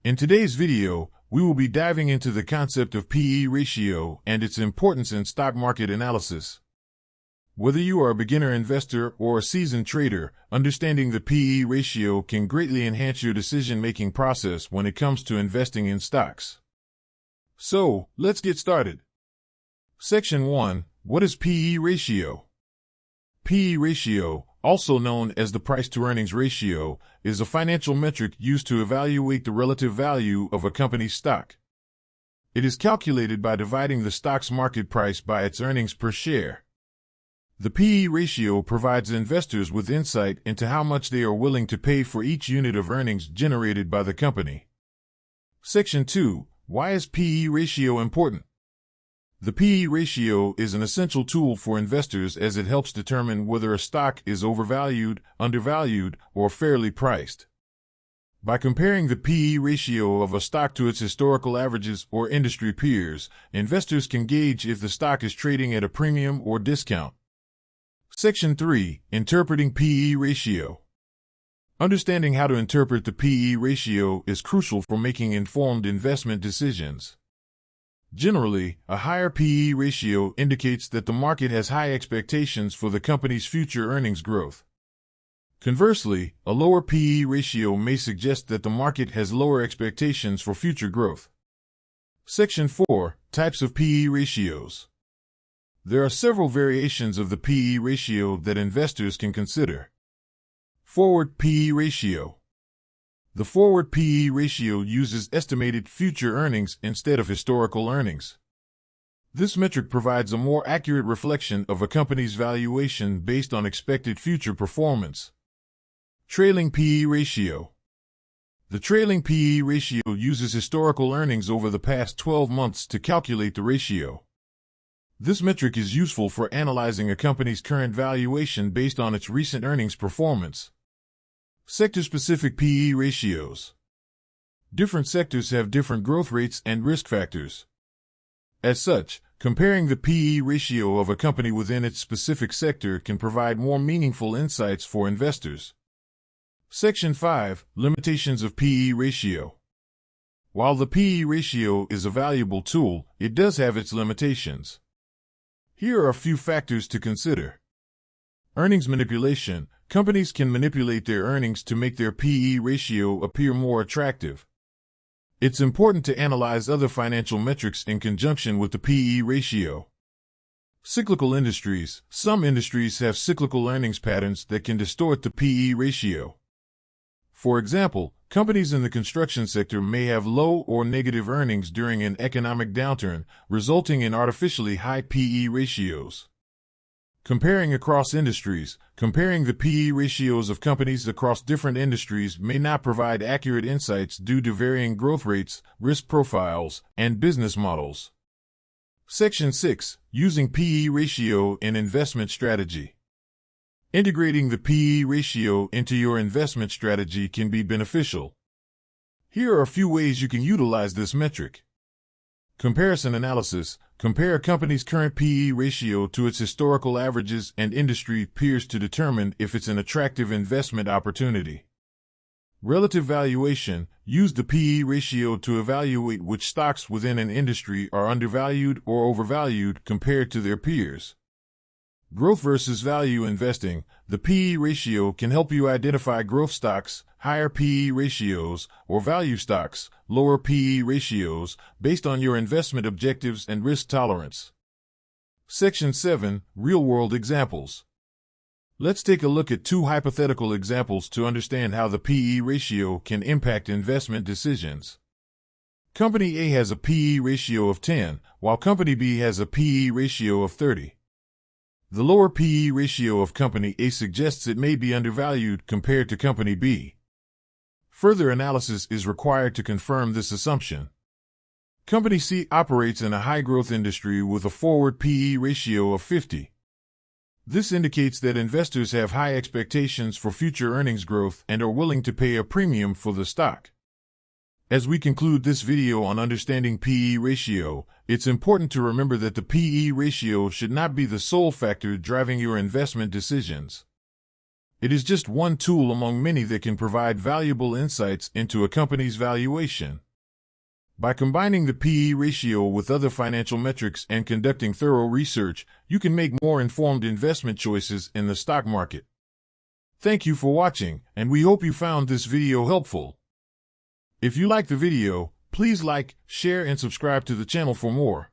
In today's video, we will be diving into the concept of P/E ratio and its importance in stock market analysis. Whether you are a beginner investor or a seasoned trader, understanding the P/E ratio can greatly enhance your decision-making process when it comes to investing in stocks. So, let's get started. Section 1. What is P/E ratio? P/E ratio, also known as the price-to-earnings ratio, is a financial metric used to evaluate the relative value of a company's stock. It is calculated by dividing the stock's market price by its earnings per share. The P/E ratio provides investors with insight into how much they are willing to pay for each unit of earnings generated by the company. Section 2. Why is P/E ratio important? The P/E ratio is an essential tool for investors as it helps determine whether a stock is overvalued, undervalued, or fairly priced. By comparing the P/E ratio of a stock to its historical averages or industry peers, investors can gauge if the stock is trading at a premium or discount. Section 3. Interpreting P/E ratio. Understanding how to interpret the P/E ratio is crucial for making informed investment decisions. Generally, a higher P/E ratio indicates that the market has high expectations for the company's future earnings growth. Conversely, a lower P/E ratio may suggest that the market has lower expectations for future growth. Section 4. Types of P/E ratios. There are several variations of the P/E ratio that investors can consider. Forward P/E ratio. The forward P/E ratio uses estimated future earnings instead of historical earnings. This metric provides a more accurate reflection of a company's valuation based on expected future performance. Trailing P/E ratio. The trailing P/E ratio uses historical earnings over the past 12 months to calculate the ratio. This metric is useful for analyzing a company's current valuation based on its recent earnings performance. Sector-specific P/E ratios. Different sectors have different growth rates and risk factors. As such, comparing the P/E ratio of a company within its specific sector can provide more meaningful insights for investors. Section 5. Limitations of P/E ratio. While the P/E ratio is a valuable tool, it does have its limitations. Here are a few factors to consider. Earnings manipulation. Companies can manipulate their earnings to make their P/E ratio appear more attractive. It's important to analyze other financial metrics in conjunction with the P/E ratio. Cyclical industries. Some industries have cyclical earnings patterns that can distort the P/E ratio. For example, companies in the construction sector may have low or negative earnings during an economic downturn, resulting in artificially high P/E ratios. Comparing across industries. Comparing the P/E ratios of companies across different industries may not provide accurate insights due to varying growth rates, risk profiles, and business models. Section 6. Using P/E ratio in investment strategy. Integrating the P/E ratio into your investment strategy can be beneficial. Here are a few ways you can utilize this metric. Comparison analysis. Compare a company's current P/E ratio to its historical averages and industry peers to determine if it's an attractive investment opportunity. Relative valuation. Use the P/E ratio to evaluate which stocks within an industry are undervalued or overvalued compared to their peers. Growth versus value investing. The P/E ratio can help you identify growth stocks, higher P/E ratios, or value stocks, lower P/E ratios, based on your investment objectives and risk tolerance. Section 7. Real-world examples. Let's take a look at two hypothetical examples to understand how the P/E ratio can impact investment decisions. Company A has a P/E ratio of 10, while Company B has a P/E ratio of 30. The lower P/E ratio of Company A suggests it may be undervalued compared to Company B. Further analysis is required to confirm this assumption. Company C operates in a high-growth industry with a forward P/E ratio of 50. This indicates that investors have high expectations for future earnings growth and are willing to pay a premium for the stock. As we conclude this video on understanding P/E ratio, it's important to remember that the P/E ratio should not be the sole factor driving your investment decisions. It is just one tool among many that can provide valuable insights into a company's valuation. By combining the P/E ratio with other financial metrics and conducting thorough research, you can make more informed investment choices in the stock market. Thank you for watching, and we hope you found this video helpful. If you liked the video, please like, share, and subscribe to the channel for more.